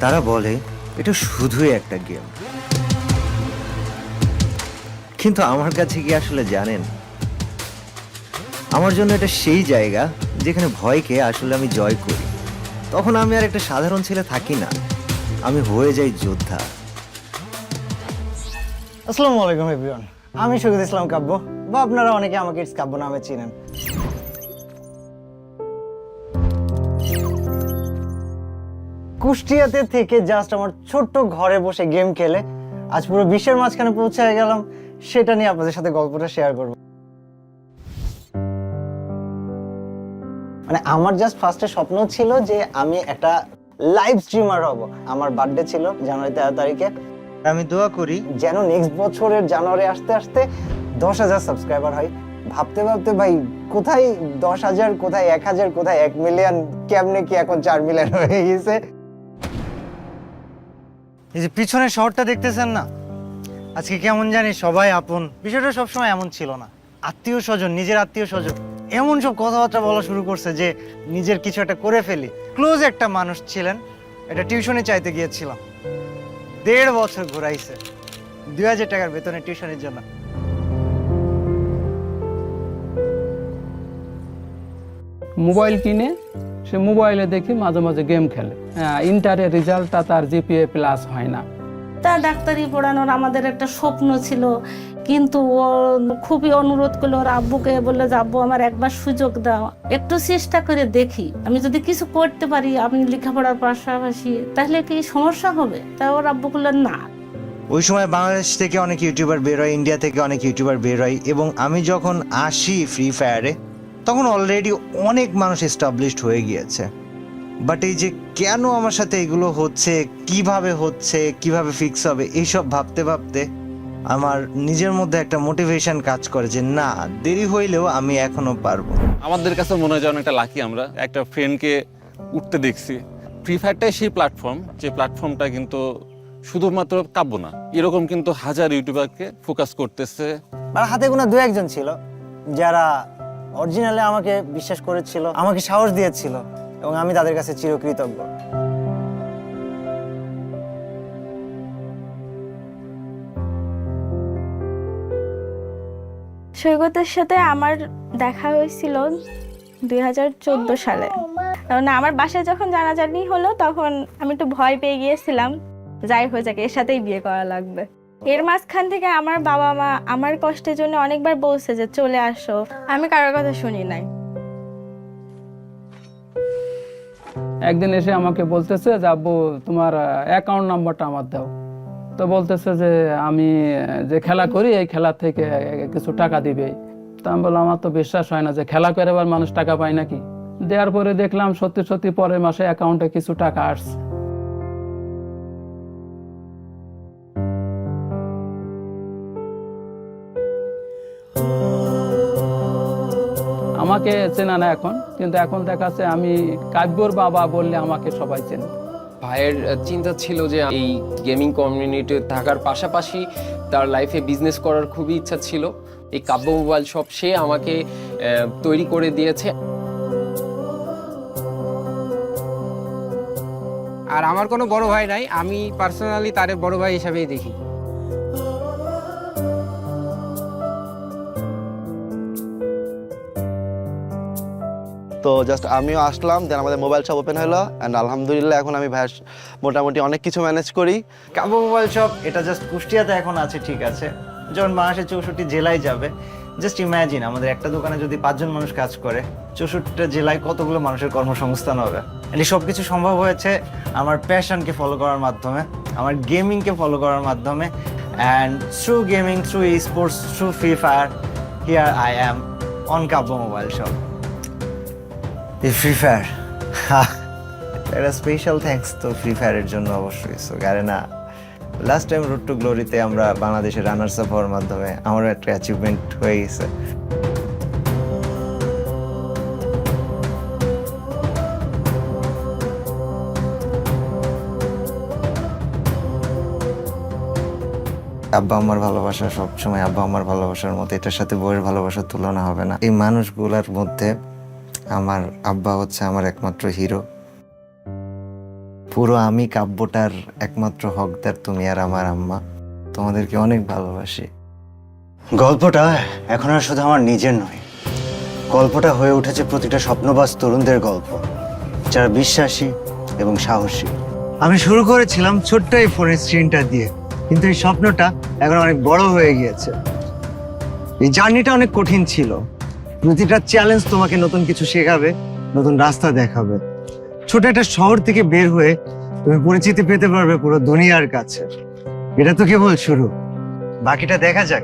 তারা বলে এটা শুধুই একটা গেম, কিন্তু আমার কাছে কি আসলে জানেন, আমার জন্য এটা সেই জায়গা যেখানে ভয়কে আসলে আমি জয় করি। তখন আমি আর একটা সাধারণ ছেলে থাকি না, আমি হয়ে যাই যোদ্ধা। আসসালামু আলাইকুম এভরিওয়ান, আমি শহীদ ইসলাম কাব্য, বা আপনারা অনেকে আমাকে ইটস কাব্য নামে চিনেন। কুষ্টিয়াতে থেকে জাস্ট আমার ছোট্ট ঘরে বসে গেম খেলে আজ পুরো বিশ্বের মাঝখানে পৌঁছে গেলাম, সেটা নিয়ে আপনাদের সাথে গল্পটা শেয়ার করব। মানে আমার জাস্ট ফার্স্টে স্বপ্ন ছিল যে আমি একটা লাইভ স্ট্রিমার হব। আমার বার্থডে ছিল জানুয়ারি 13 তারিখে। আমি দোয়া করি যেন নেক্সট বছরের জানুয়ারি আসতে আসতে 10,000 সাবস্ক্রাইবার হয়। ভাবতে ভাবতে ভাই কোথায় 10,000, কোথায় 1,000, কোথায় 1 মিলিয়ন, কেমনে কি এখন 4 মিলিয়ন হয়ে গেছে। এই যে পিছনের শহরটা দেখতেছেন না, আজকে কেমন জানি সবাই আপন। বিষয়টা সবসময় এমন ছিল না। আত্মীয় স্বজন, নিজের আত্মীয় স্বজন এমন সব কথাবার্তা বলা শুরু করছে যে নিজের কিছু একটা করে ফেলি। ক্লোজ একটা মানুষ ছিলেন, এটা টিউশনে চাইতে গিয়েছিলাম, 1.5 বছর ঘুরাইছে 2,000 টাকার বেতনের টিউশনের জন্য। মোবাইল কিনে সে মোবাইলে দেখি মাঝে মাঝে গেম খেলে। ইন্টারের রেজাল্টটা তার জিপিএ প্লাস হয় না। তার ডাক্তারি পড়ানোর আমাদের একটা স্বপ্ন ছিল, কিন্তু ও খুবই অনুরোধ করলো ওর আব্বুকে, বললো যে আব্বু আমার একবার সুযোগ দাও, একটু চেষ্টা করে দেখি, আমি যদি কিছু করতে পারি আপনি লেখাপড়ার পাশাপাশি, তাহলে কি সমস্যা হবে? তা ওর আব্বু বললো না। ওই সময় বাংলাদেশ থেকে অনেক ইউটিউবার বের হয়, ইন্ডিয়া থেকে অনেক ইউটিউবার বের হয়, এবং আমি যখন আসি ফ্রি ফায়ারে তখন অলরেডি অনেক মানুষ এস্টাবলিশড হয়ে গিয়েছে। বাট এই যে কেন আমার সাথে এগুলো হচ্ছে, কিভাবে ফিক্স হবে, এইসব ভাবতে ভাবতে আমার নিজের মধ্যে একটা মোটিভেশন কাজ করে যে না, দেরি হইলেও আমি এখনো পারবো। আমাদের কাছে মনে হয় যেন একটা লাকি, আমরা একটা ফ্রেন্ডকে উঠতে দেখছি। ফ্রি ফায়ারটাই সেই প্ল্যাটফর্ম, যে প্ল্যাটফর্মটা কিন্তু শুধুমাত্র কাব্য না, এরকম কিন্তু হাজার ইউটিউবারকে ফোকাস করতেছে। আর হাতে গোনা 2-1 জন ছিল যারা অরিজিনালি আমাকে বিশ্বাস করেছিল, আমাকে সাহস দিয়েছিল, এবং আমি তাদের কাছে চিরকৃতজ্ঞ। সৈকতের সাথে আমার দেখা হয়েছিল 2014 সালে। কারণ আমার বাসায় যখন জানাজানি হলো তখন আমি একটু ভয় পেয়ে গিয়েছিলাম, যাই হয়ে যাক এর সাথেই বিয়ে করা লাগবে। এর মাঝখান থেকে আমার বাবা মা আমার কষ্টের জন্য অনেকবার বলছে যে চলে আসো, আমি কারোর কথা শুনি নাই। একদিন এসে আমাকে বলতেছে যে আব্বু তোমার অ্যাকাউন্ট নাম্বারটা আমার দাও। তো বলতেছে যে আমি যে খেলা করি এই খেলা থেকে কিছু টাকা দিবে। তো আমি বললাম আমার তো বিশ্বাস হয় না যে খেলা করে আবার মানুষ টাকা পায় নাকি। দেওয়ার পরে দেখলাম সত্যি সত্যি পরের মাসে অ্যাকাউন্টে কিছু টাকা আসছে। আমাকে চেনা না এখন, কিন্তু এখন দেখাচ্ছে আমি কাব্যর বাবা বললে আমাকে সবাই চেনে। ভাইয়ের চিন্তা ছিল যে এই গেমিং কমিউনিটি থাকার পাশাপাশি তার লাইফে বিজনেস করার খুবই ইচ্ছা ছিল। এই কাব্য মোবাইল শপ সে আমাকে তৈরি করে দিয়েছে। আর আমার কোনো বড় ভাই নাই, আমি পার্সোনালি তার বড় ভাই হিসাবেই দেখি। তো জাস্ট আমিও আসলাম, দেন আমাদের মোবাইল শপ ওপেন হলো, অ্যান্ড আলহামদুলিল্লাহ এখন আমি ভাই মোটামুটি অনেক কিছু ম্যানেজ করি। কাব্য মোবাইল শপ এটা জাস্ট কুষ্টিয়াতে এখন আছে, ঠিক আছে, যখন বাংলাদেশের 64 জেলায় যাবে, জাস্ট ইম্যাজিন আমাদের একটা দোকানে যদি 5 জন মানুষ কাজ করে, 64টা জেলায় কতগুলো মানুষের কর্মসংস্থান হবে। এই সব কিছু সম্ভব হয়েছে আমার প্যাশনকে ফলো করার মাধ্যমে, আমার গেমিংকে ফলো করার মাধ্যমে, and through gaming, through sports, through free fire, here I am on Kavya mobile shop. এই ফ্রি ফায়ার, একটা স্পেশাল থ্যাঙ্কস তো ফ্রি ফায়ারের জন্য অবশ্যই। So Garena, last time road to গ্লোরিতে আমরা বাংলাদেশের রানার্স আপ হওয়ার মাধ্যমে আমারও একটা অ্যাচিভমেন্ট হয়ে গেছে। আব্বা আমার ভালোবাসা সবসময় আব্বা আমার ভালোবাসার মতো, এটার সাথে বউয়ের ভালোবাসার তুলনা হবে না। এই মানুষগুলোর মধ্যে আমার আব্বা হচ্ছে আমার একমাত্র হিরো। পুরো আমি কাব্যটার একমাত্র হকদার তুমি আর আমার আম্মা। তোমাদেরকে অনেক ভালোবাসি। গল্পটা এখন আর শুধু আমার নিজের নয়, গল্পটা হয়ে উঠেছে প্রতিটা স্বপ্নবাজ তরুণদের গল্প, যারা বিশ্বাসী এবং সাহসী। আমি শুরু করেছিলাম ছোট্ট এই ফোনের স্ক্রিনটা দিয়ে, কিন্তু এই স্বপ্নটা এখন অনেক বড় হয়ে গিয়েছে। এই জার্নিটা অনেক কঠিন ছিল। প্রতিটা চ্যালেঞ্জ তোমাকে নতুন কিছু শেখাবে, নতুন রাস্তা দেখাবে। ছোট একটা শহর থেকে বের হয়ে তুমি পরিচিতি পেতে পারবে পুরো দুনিয়ার কাছে। এটা তো কেবল শুরু, বাকিটা দেখা যাক।